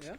Yeah.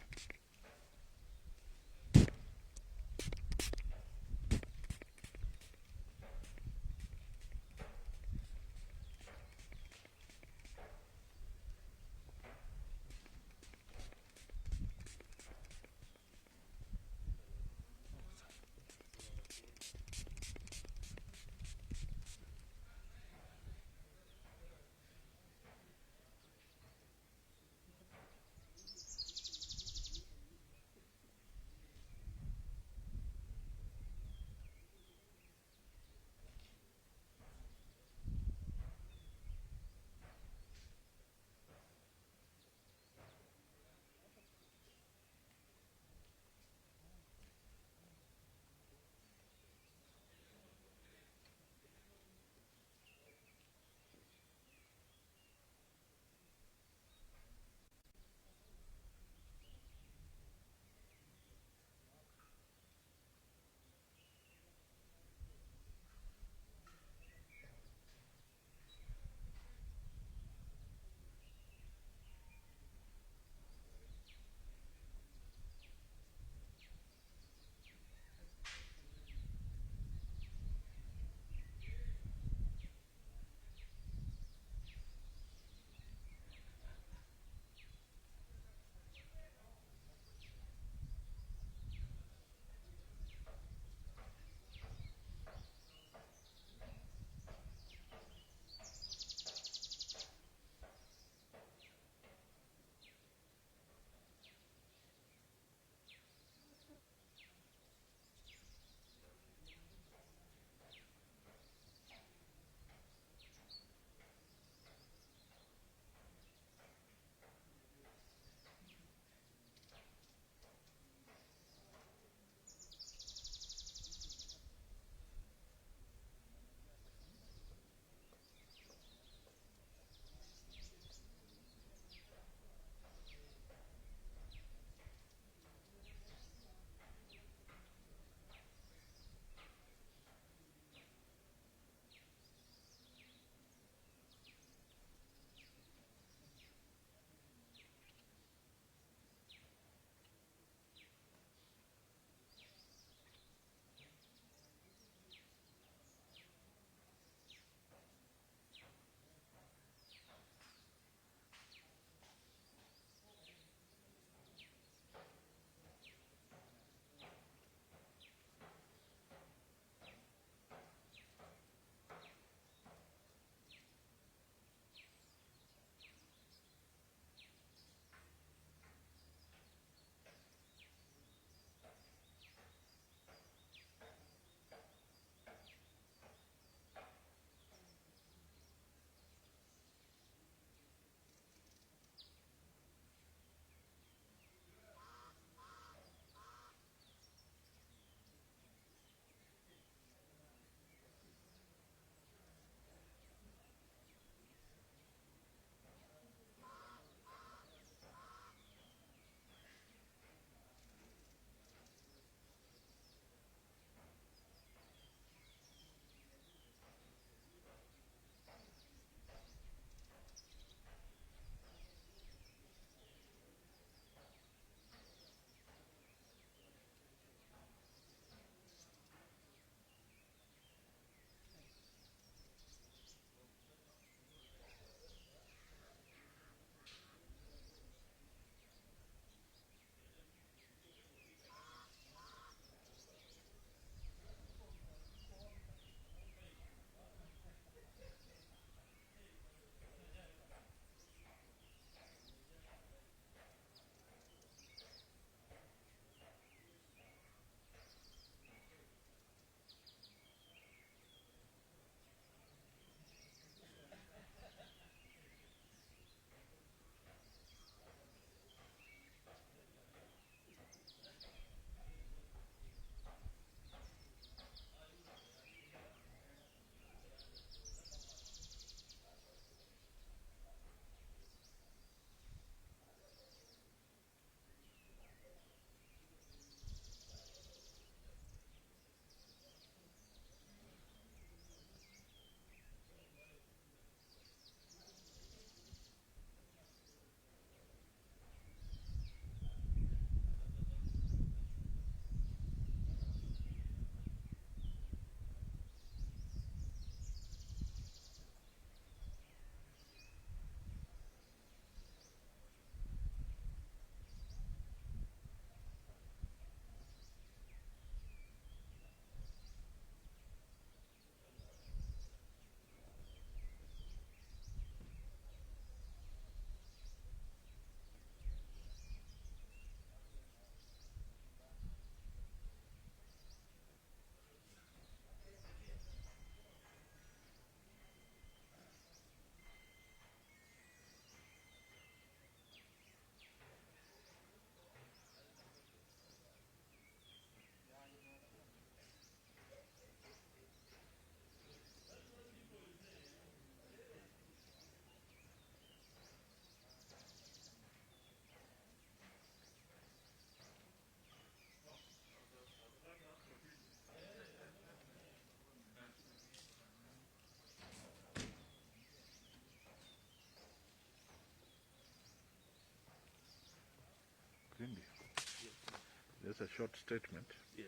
just a short statement. Yes.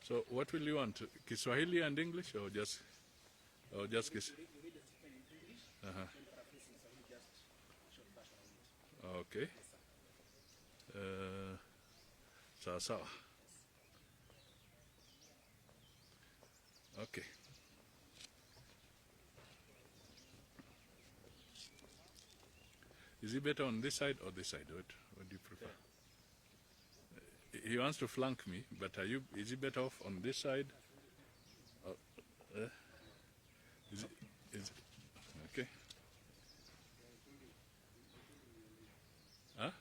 So what will you want? Kiswahili and English, or just Kis? You read the statement in English, Uh-huh. and paraphrase in Swahili, just short version of it. Okay. Yes, sir. Sawa sawa. Okay. Is he better on this side or this side? What do you prefer? He wants to flank me, but is he better off on this side? Is it, okay. Huh?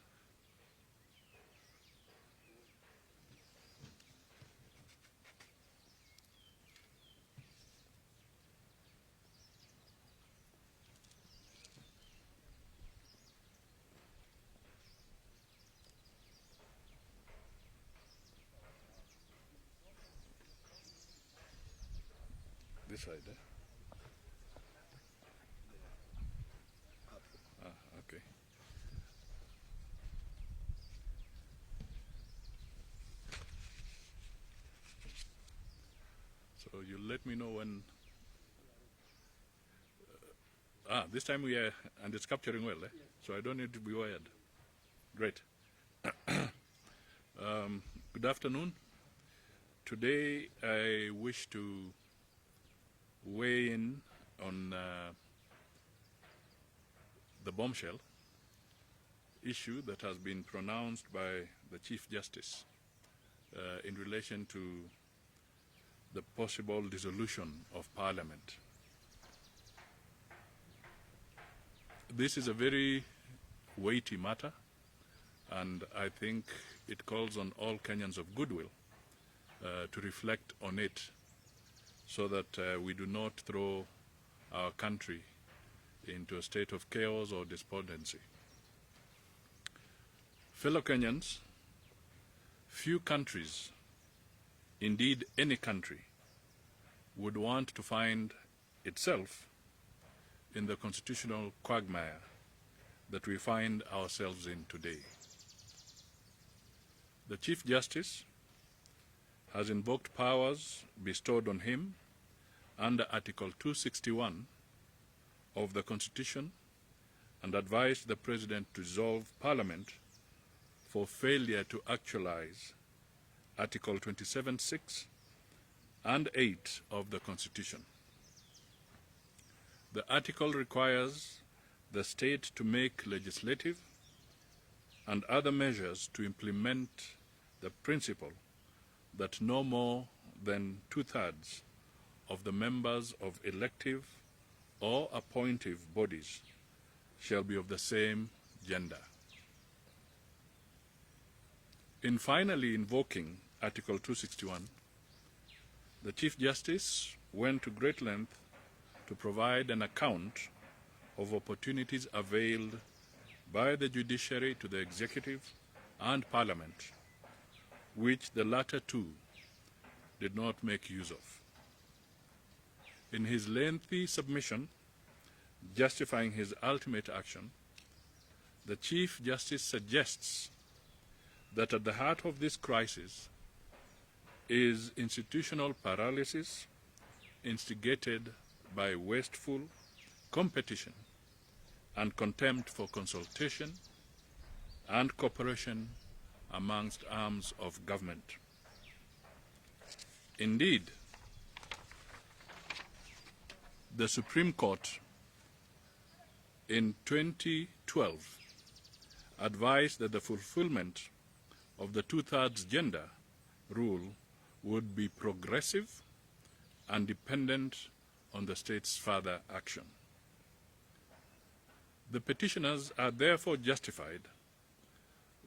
This side, eh? Okay. So you let me know when. This time we are, and it's capturing well, eh? Yes. So I don't need to be wired. Great. Good afternoon. Today I wish to weigh in on the bombshell issue that has been pronounced by the Chief Justice in relation to the possible dissolution of Parliament. This is a very weighty matter, and I think it calls on all Kenyans of goodwill to reflect on it, so that we do not throw our country into a state of chaos or despondency. Fellow Kenyans, few countries, indeed any country, would want to find itself in the constitutional quagmire that we find ourselves in today. The Chief Justice has invoked powers bestowed on him under Article 261 of the Constitution and advised the President to dissolve Parliament for failure to actualize Article 27(6) and 8 of the Constitution. The article requires the state to make legislative and other measures to implement the principle that no more than 2/3 of the members of elective or appointive bodies shall be of the same gender. In finally invoking Article 261, the Chief Justice went to great length to provide an account of opportunities availed by the judiciary to the executive and Parliament, which the latter two did not make use of. In his lengthy submission justifying his ultimate action, the Chief Justice suggests that at the heart of this crisis is institutional paralysis instigated by wasteful competition and contempt for consultation and cooperation amongst arms of government. Indeed, the Supreme Court in 2012 advised that the fulfillment of the 2/3 gender rule would be progressive and dependent on the state's further action. The petitioners are therefore justified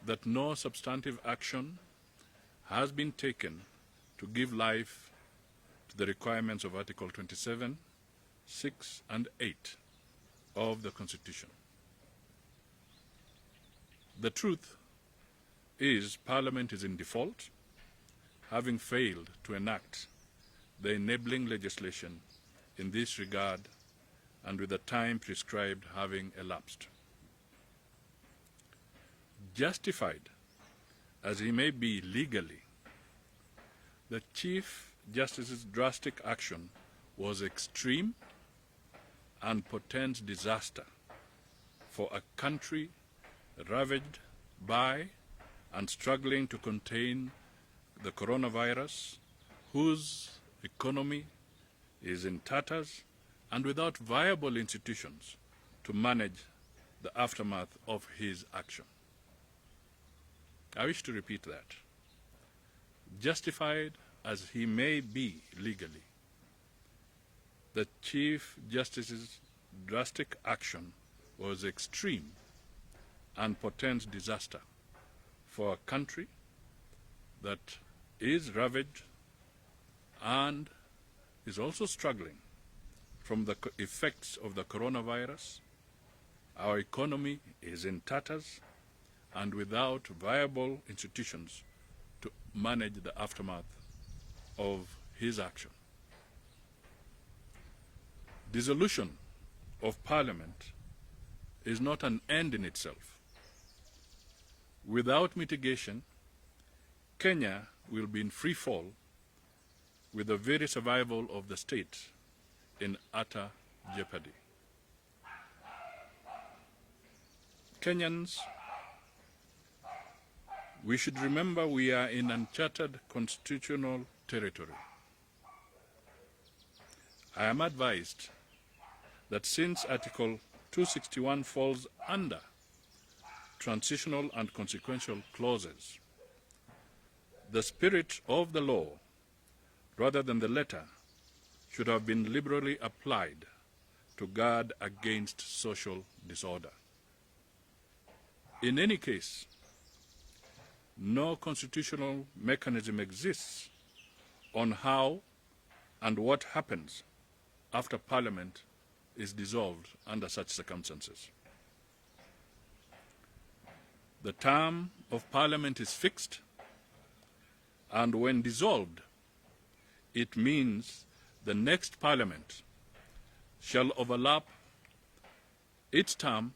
that no substantive action has been taken to give life to the requirements of Article 27, 6 and 8 of the Constitution. The truth is Parliament is in default, having failed to enact the enabling legislation in this regard and with the time prescribed having elapsed. Justified as he may be legally, the Chief Justice's drastic action was extreme and portends disaster for a country ravaged by and struggling to contain the coronavirus, whose economy is in tatters and without viable institutions to manage the aftermath of his action. I wish to repeat that. Justified as he may be legally, the Chief Justice's drastic action was extreme and portends disaster for a country that is ravaged and is also struggling from the effects of the coronavirus. Our economy is in tatters and without viable institutions to manage the aftermath of his action. Dissolution of Parliament is not an end in itself. Without mitigation, Kenya will be in free fall, with the very survival of the state in utter jeopardy. Kenyans, we should remember we are in uncharted constitutional territory. I am advised that since Article 261 falls under transitional and consequential clauses, the spirit of the law, rather than the letter, should have been liberally applied to guard against social disorder. In any case, no constitutional mechanism exists on how and what happens after Parliament is dissolved under such circumstances. The term of Parliament is fixed, and when dissolved, it means the next Parliament shall overlap its term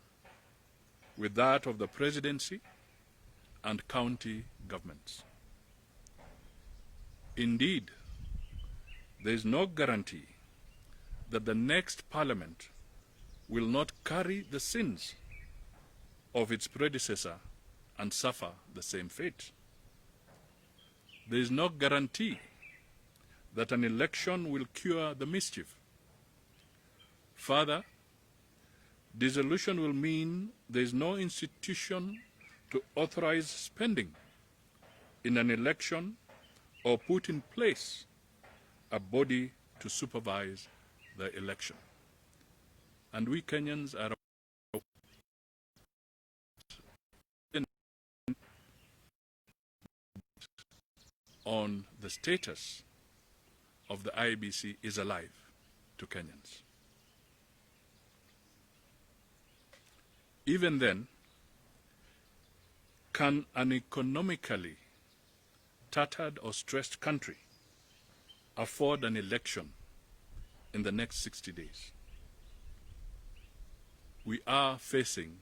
with that of the Presidency and county governments. Indeed, there is no guarantee that the next Parliament will not carry the sins of its predecessor and suffer the same fate. There is no guarantee that an election will cure the mischief. Further, dissolution will mean there is no institution to authorize spending in an election or put in place a body to supervise the election. And we Kenyans are on the status of the IEBC is alive to Kenyans. Even then, can an economically tattered or stressed country afford an election in the next 60 days? We are facing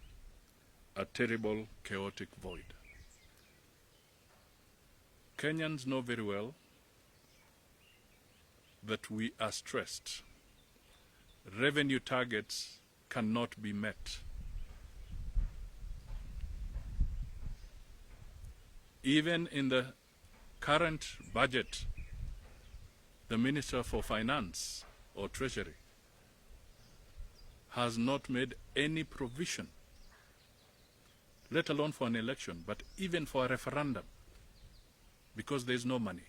a terrible, chaotic void. Kenyans know very well that we are stressed. Revenue targets cannot be met. Even in the current budget, the Minister for Finance or Treasury has not made any provision, let alone for an election, but even for a referendum, because there is no money.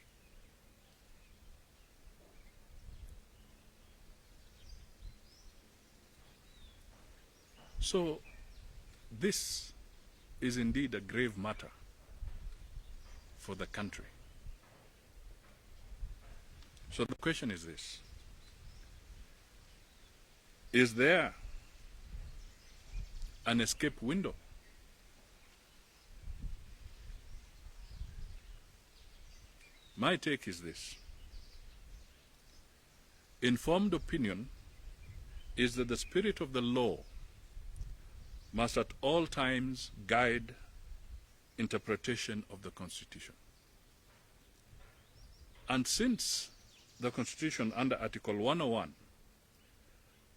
So this is indeed a grave matter for the country. So the question is this: is there an escape window? My take is this: informed opinion is that the spirit of the law must at all times guide interpretation of the Constitution. And since the Constitution under Article 101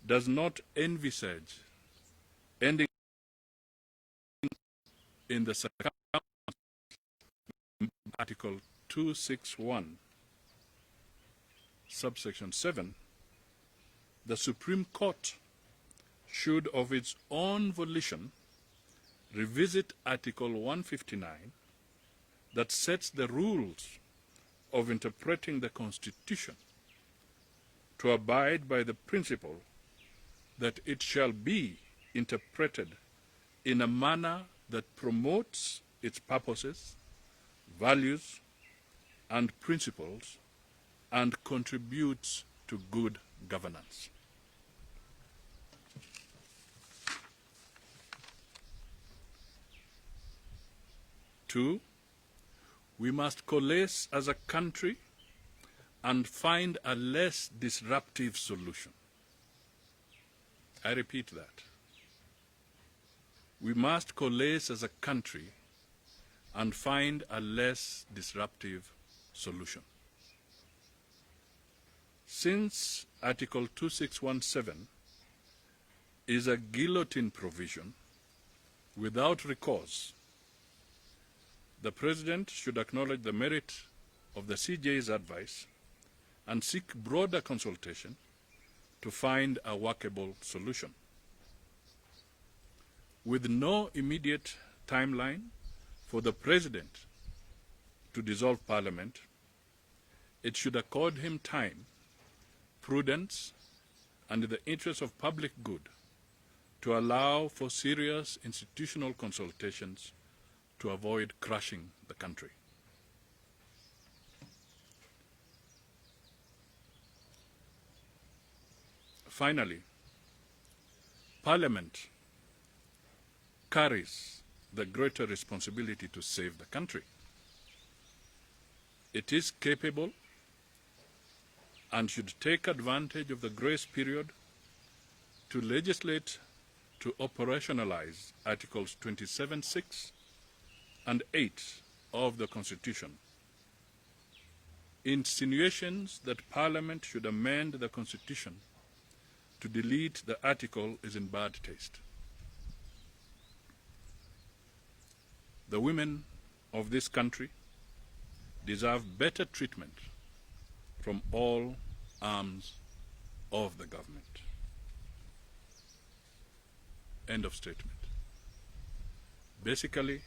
does not envisage ending in the circumstances Article 261, subsection 7, the Supreme Court should of its own volition revisit Article 159 that sets the rules of interpreting the Constitution to abide by the principle that it shall be interpreted in a manner that promotes its purposes, values, and principles, and contributes to good governance. Two, we must coalesce as a country and find a less disruptive solution. I repeat that. We must coalesce as a country and find a less disruptive solution. Since Article 2617 is a guillotine provision without recourse, the President should acknowledge the merit of the CJ's advice and seek broader consultation to find a workable solution. With no immediate timeline for the President to dissolve Parliament, it should accord him time, prudence, and in the interest of public good to allow for serious institutional consultations to avoid crushing the country. Finally, Parliament carries the greater responsibility to save the country. It is capable and should take advantage of the grace period to legislate to operationalize Articles 27(6) and 8 of the Constitution. Insinuations that Parliament should amend the Constitution to delete the article is in bad taste. The women of this country deserve better treatment from all arms of the government. End of statement. Basically,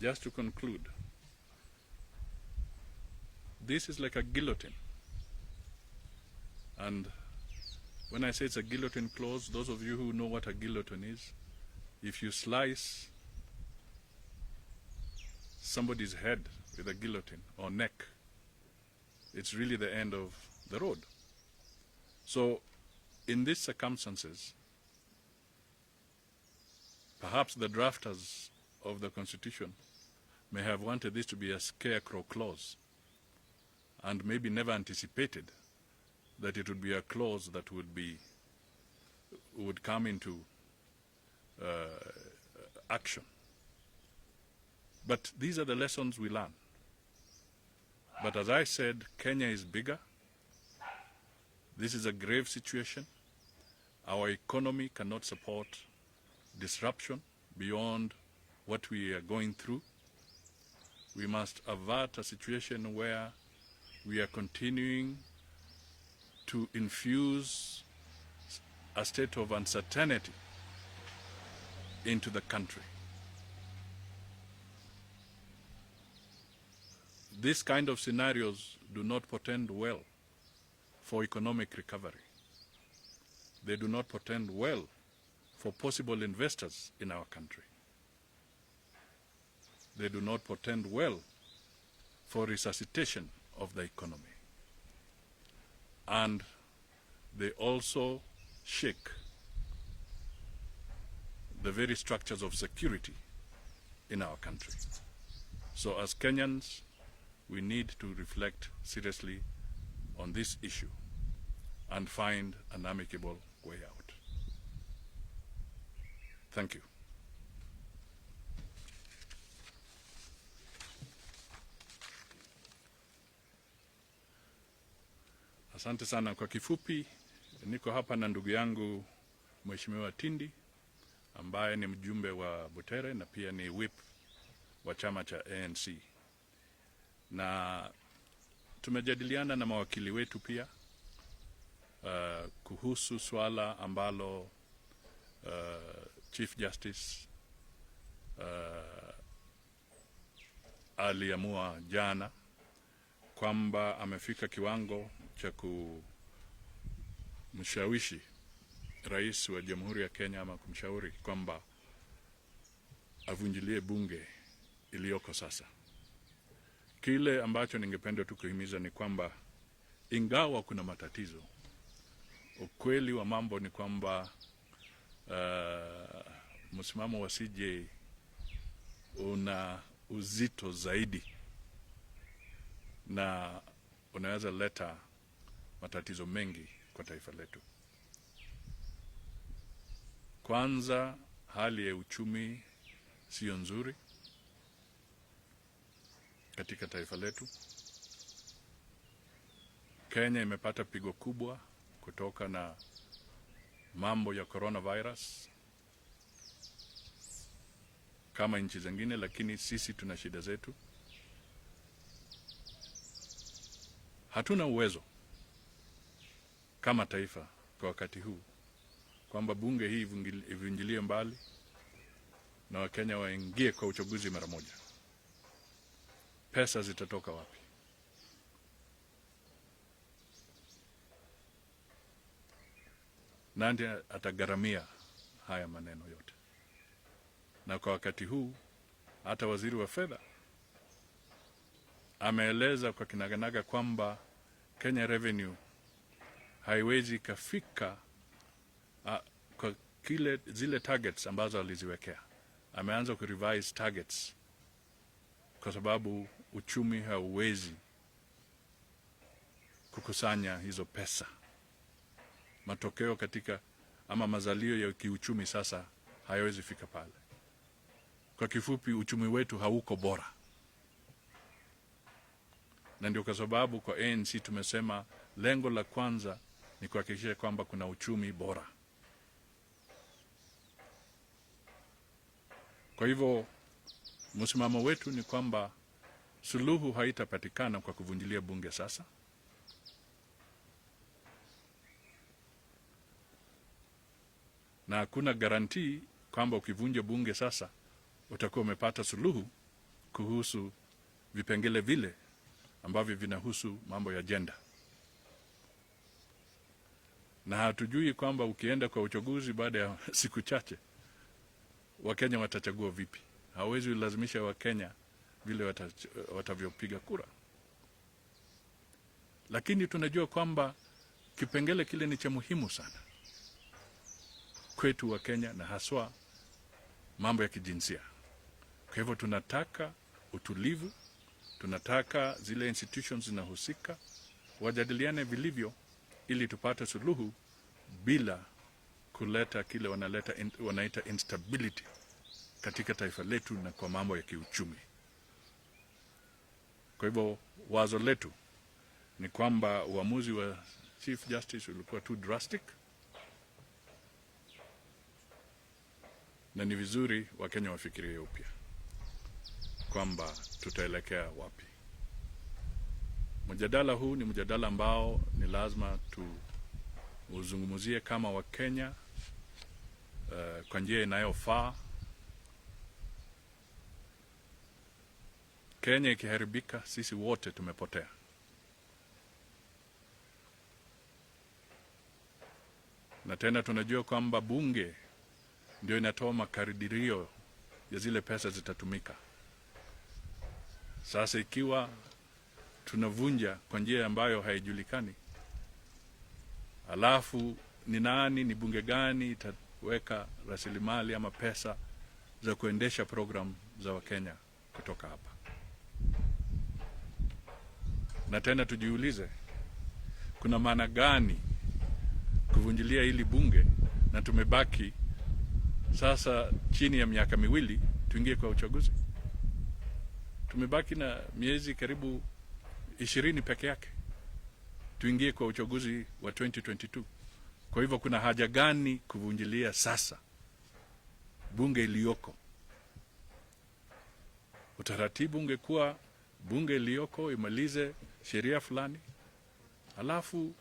just to conclude, this is like a guillotine. And when I say it's a guillotine clause, those of you who know what a guillotine is, if you slice somebody's head with a guillotine or neck, it's really the end of the road. So in these circumstances, perhaps the drafters of the Constitution may have wanted this to be a scarecrow clause and maybe never anticipated that it would be a clause that would come into action. But these are the lessons we learn. But as I said, Kenya is bigger. This is a grave situation. Our economy cannot support disruption beyond what we are going through. We must avert a situation where we are continuing to infuse a state of uncertainty into the country. These kind of scenarios do not portend well for economic recovery. They do not portend well for possible investors in our country. They do not portend well for resuscitation of the economy. And they also shake the very structures of security in our country. So as Kenyans, we need to reflect seriously on this issue and find an amicable way out. Thank you. Asante sana. Kwa kifupi, niko hapa na ndugu yangu Mheshimiwa Tindi ambaye ni mjumbe wa Butere na pia ni whip wa chama cha ANC. Na tumejadiliana na mawakili wetu pia kuhusu swala ambalo Chief Justice aliamua jana kwamba amefika kiwango cha kumshawishi rais wa Jamhuri ya Kenya ama kumshauri kwamba avunjilie bunge iliyoko sasa. Kile ambacho ningependa tu kuhimiza ni kwamba ingawa kuna matatizo, ukweli wa mambo ni kwamba msimamo wa CJ una uzito zaidi na unaweza leta matatizo mengi kwa taifa letu. Kwanza, hali ya uchumi sio nzuri katika taifa letu. Kenya imepata pigo kubwa kutoka na mambo ya coronavirus kama nchi zingine, lakini sisi tuna shida zetu. Hatuna uwezo kama taifa kwa wakati huu kwamba bunge hii ivunjilie mbali na Wakenya waingie kwa uchaguzi mara moja. Pesa zitatoka wapi? Nani atagharamia haya maneno yote? Na kwa wakati huu hata waziri wa fedha ameeleza kwa kinaganaga kwamba Kenya Revenue haiwezi kafika kwa zile targets ambazo aliziwekea. Ameanza kurevise targets kwa sababu uchumi hauwezi kukusanya hizo pesa. Matokeo katika ama mazalio ya kiuchumi sasa hayawezi fika pale. Kwa kifupi, uchumi wetu hauko bora. Na ndio kwa sababu kwa ANC tumesema lengo la kwanza ni kuhakikisha kwamba kuna uchumi bora. Kwa hivyo msimamo wetu ni kwamba suluhu haitapatikana kwa kuvunjilia bunge sasa. Na hakuna garantii kwamba ukivunja bunge sasa utakuwa umepata suluhu kuhusu vipengele vile ambavyo vinahusu mambo ya gender. Na hatujui kwamba ukienda kwa uchaguzi baada ya siku chache Wakenya watachagua vipi. Hawezi lazimisha Wakenya vile watavyopiga kura. Lakini tunajua kwamba kipengele kile ni cha muhimu sana kwetu Wakenya, na haswa mambo ya kijinsia. Kwa hivyo tunataka utulivu, tunataka zile institutions zinahusika wajadiliane vilivyo ili tupate suluhu bila kuleta kile wanaita instability katika taifa letu na kwa mambo ya kiuchumi. Kwa hivyo wazo letu ni kwamba uamuzi wa Chief Justice ulikuwa too drastic, na ni vizuri Wakenya wafikirie upya kwamba tutaelekea wapi. Mjadala huu ni mjadala ambao ni lazima tuuzungumzie kama Wakenya kwa njia inayofaa. Kenya ikiharibika, sisi wote tumepotea. Na tena tunajua kwamba bunge ndio inatoa makadirio ya zile pesa zitatumika. Sasa ikiwa tunavunja kwa njia ambayo haijulikani, alafu ni bunge gani itaweka rasilimali ama pesa za kuendesha program za Wakenya kutoka hapa? Na tena tujiulize, kuna maana gani kuvunjilia hili bunge, na tumebaki sasa chini ya miaka miwili tuingie kwa uchaguzi. Tumebaki na miezi karibu 20 peke yake tuingie kwa uchaguzi wa 2022. Kwa hivyo kuna haja gani kuvunjilia sasa bunge iliyoko? Utaratibu ungekuwa bunge iliyoko imalize sheria fulani, alafu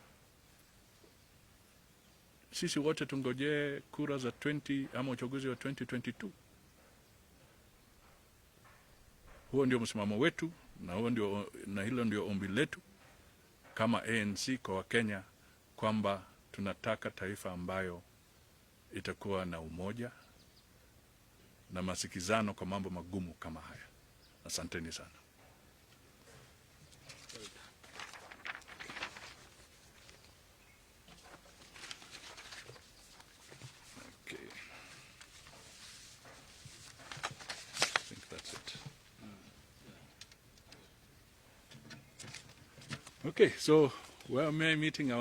sisi wote tungojee kura za 20 ama uchaguzi wa 2022. Huo ndio msimamo wetu, na hilo ndio ombi letu kama ANC kwa Wakenya, kwamba tunataka taifa ambayo itakuwa na umoja na masikizano kwa mambo magumu kama haya. Asanteni sana. Okay. I think that's it. Okay, so we're meeting our